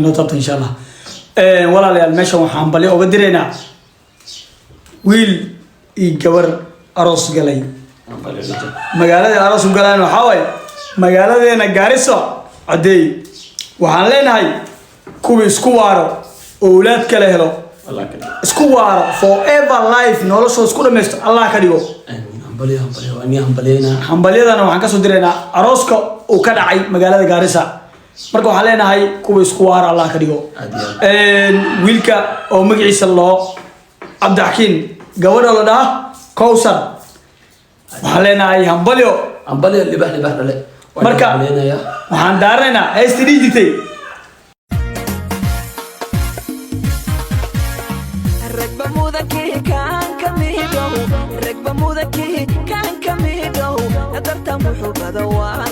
نطبط إن شاء الله ولا لي المشي وحنبلي وقدرنا ويل يجبر أرس قلي مقالة أرس قلنا وحاول مقالة أنا جارسة عدي وحنلين هاي كوب سكوارو أولاد كلهلو سكوارو forever life نولش سكورة مست الله كريو حنبلي أنا وحنا كسودرنا أرسك وكذا عي مقالة جارسة marka waxa leenahay kuwa isku waar Allah ka dhigo wiilka oo magaciisa loo Abdaxkin gabadha la dhaah Kowsar waxa leenahay hambalyo libax dhale marka waxaan daarayna STD jitay ragba mudaki kan kamido nadarta muxubada waa